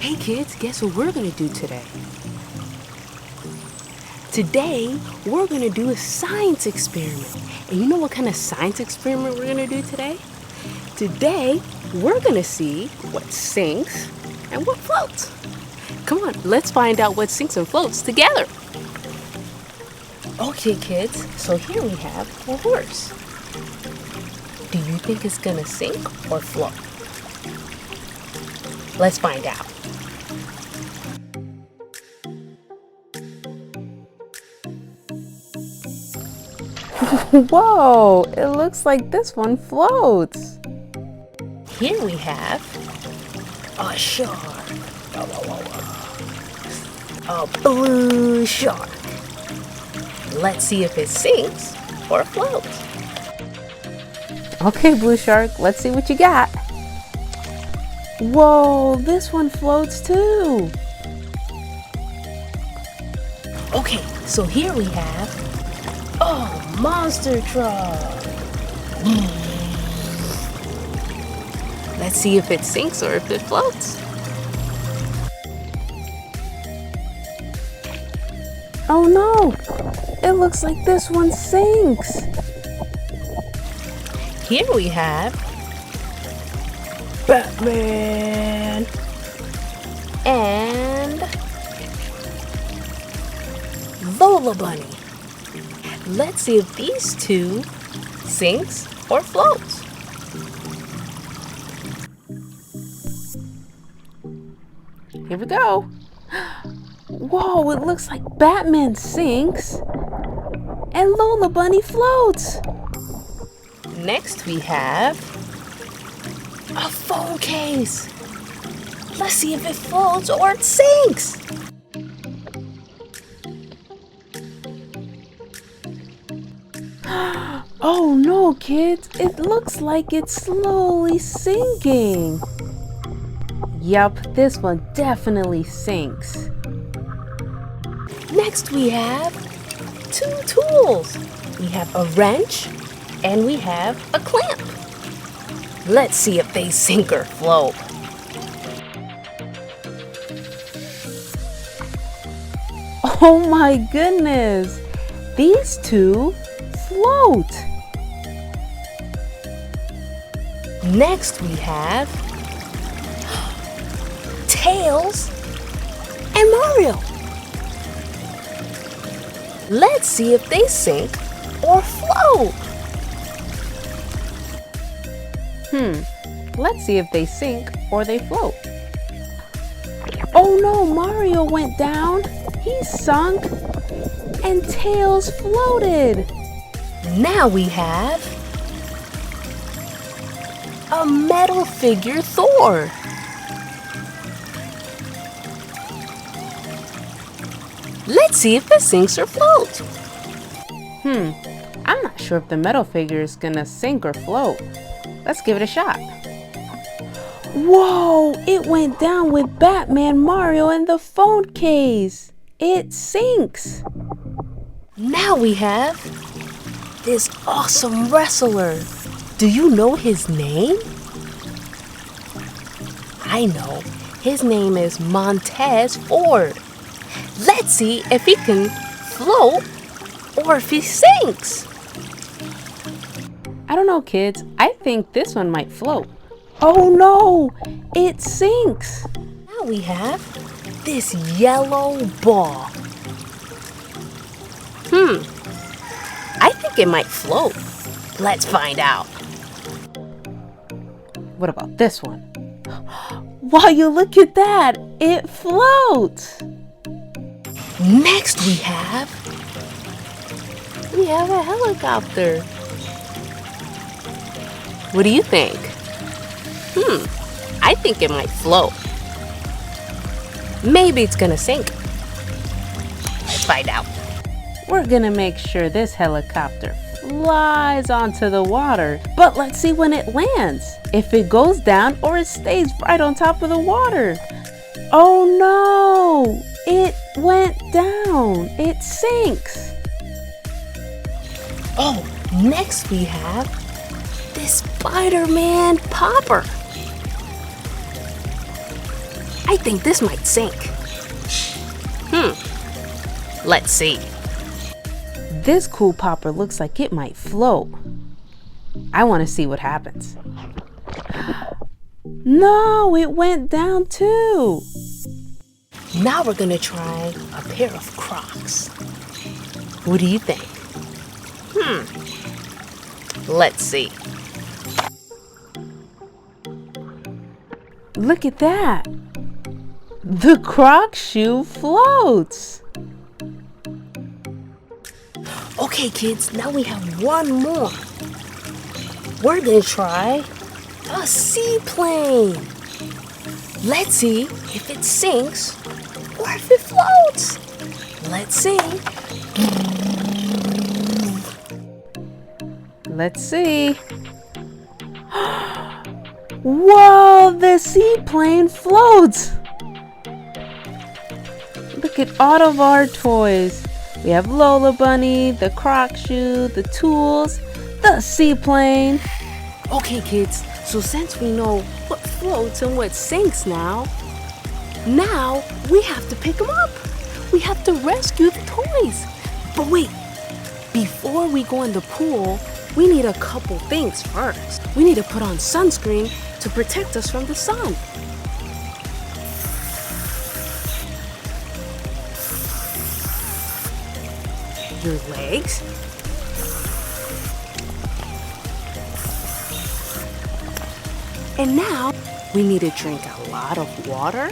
Hey kids, guess what we're gonna do today? Today, we're gonna do a science experiment. And you know what kind of science experiment we're gonna do today? Today, we're gonna see what sinks and what floats. Come on, let's find out what sinks and floats together. Okay kids, so here we have a horse. Do you think it's gonna sink or float? Let's find out. Whoa, it looks like this one floats. Here we have a shark. A blue shark. Let's see if it sinks or floats. Okay, Blue Shark, let's see what you got. Whoa, this one floats too. Okay, so here we have a monster truck. Let's see if it sinks or if it floats. Oh no, it looks like this one sinks. Here we have Batman and Lola Bunny. Let's see if these two sinks or floats. Here we go. Whoa, it looks like Batman sinks and Lola Bunny floats. Next we have a phone case. Let's see if it floats or it sinks. Oh no, kids, it looks like it's slowly sinking. Yup, this one definitely sinks. Next we have two tools. We have a wrench and we have a clamp. Let's see if they sink or float. Oh my goodness, these two float. Next we have Tails and Mario. Let's see if they sink or float. Let's see if they sink or they float. Oh no, Mario went down. He sunk and Tails floated. Now we have a metal figure Thor. Let's see if it sinks or floats. I'm not sure if the metal figure is gonna sink or float. Let's give it a shot. Whoa, it went down with Batman, Mario, and the phone case. It sinks. Now we have this awesome wrestler. Do you know his name? I know. His name is Montez Ford. Let's see if he can float or if he sinks. I don't know, kids. I think this one might float. Oh no, it sinks. Now we have this yellow ball. I think it might float. Let's find out. What about this one? Wow, you look at that. It floats. Next we have a helicopter. What do you think? I think it might float. Maybe it's gonna sink. Let's find out. We're gonna make sure this helicopter flies onto the water. But let's see when it lands. If it goes down or it stays right on top of the water. Oh no! It went down. It sinks. Oh, next we have this Spider-Man popper. I think this might sink. Let's see. This cool popper looks like it might float. I want to see what happens. No, it went down too. Now we're gonna try a pair of Crocs. What do you think? Let's see. Look at that. The Croc shoe floats. Okay, kids, now we have one more. We're gonna try a seaplane. Let's see if it sinks or if it floats. Let's see. Let's see. Whoa, the seaplane floats. Look at all of our toys. We have Lola Bunny, the Croc shoe, the tools, the seaplane. Okay, kids, so since we know what floats and what sinks now we have to pick them up. We have to rescue the toys. But wait, before we go in the pool, we need a couple things first. We need to put on sunscreen to protect us from the sun. Your legs. And now we need to drink a lot of water.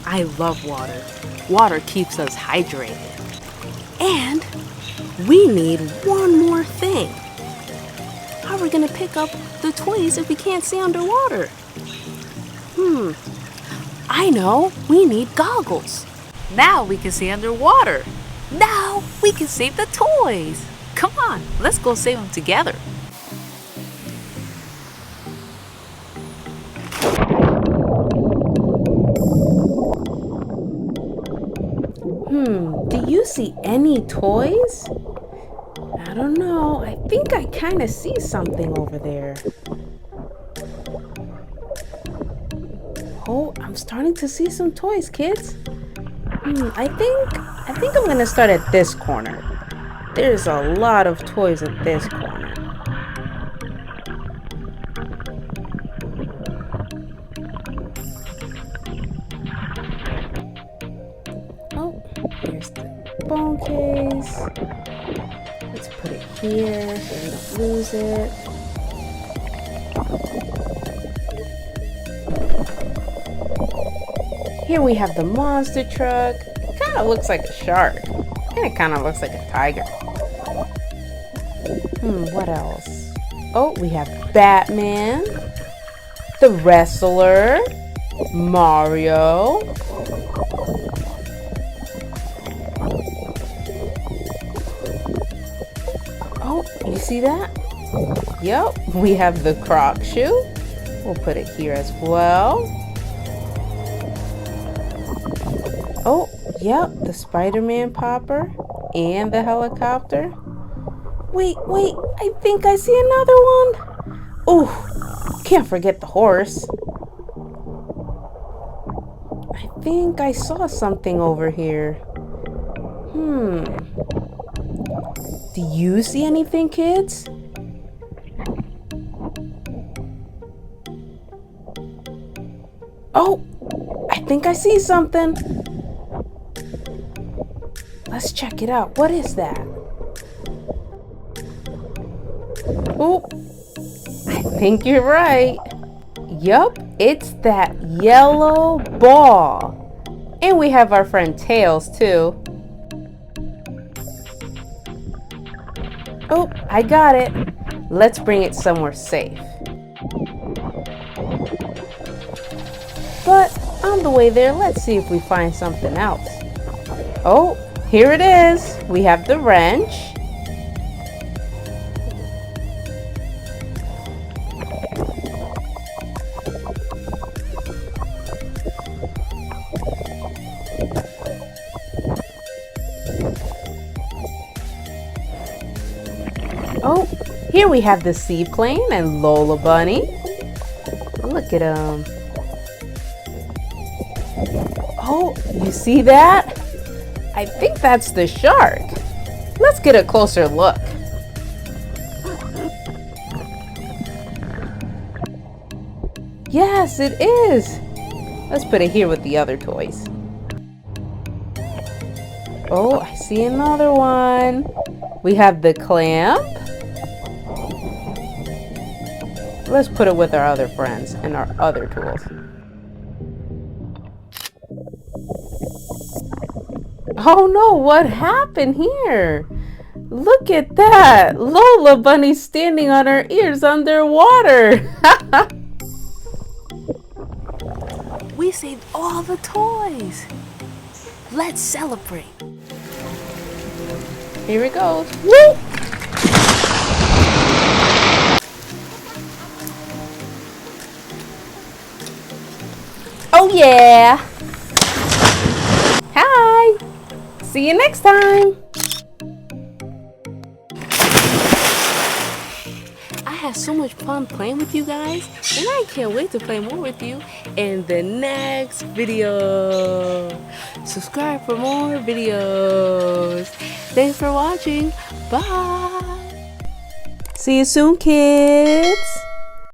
I love water. Water keeps us hydrated. And we need one more thing. How are we gonna pick up the toys if we can't see underwater? I know, we need goggles. Now we can see underwater. Now we can save the toys. Come on, let's go save them together. Do you see any toys? I don't know. I think I kind of see something over there. Oh, I'm starting to see some toys, kids. I think I'm gonna start at this corner. There's a lot of toys at this corner. Oh, here's the phone case. Let's put it here so we don't lose it. Here we have the monster truck. It kind of looks like a shark. And it kind of looks like a tiger. What else? Oh, we have Batman, the wrestler, Mario. Oh, you see that? Yep, we have the Croc shoe. We'll put it here as well. Oh, yep, the Spider-Man popper and the helicopter. Wait, I think I see another one. Oh, can't forget the horse. I think I saw something over here. Do you see anything, kids? Oh, I think I see something. Let's check it out. What is that? Oh, I think you're right. Yup, it's that yellow ball. And we have our friend Tails too. Oh, I got it. Let's bring it somewhere safe. But on the way there, let's see if we find something else. Oh, here it is. We have the wrench. Oh, Here we have the seaplane and Lola Bunny. Look at them. Oh, you see that? I think that's the shark. Let's get a closer look. Yes, it is. Let's put it here with the other toys. Oh, I see another one. We have the clamp. Let's put it with our other friends and our other tools. Oh no, what happened here? Look at that. Lola Bunny standing on her ears underwater. We saved all the toys. Let's celebrate. Here it goes. Woo! Oh yeah. Hi. See you next time. I had so much fun playing with you guys, and I can't wait to play more with you in the next video. Subscribe for more videos. Thanks for watching. Bye. See you soon, kids.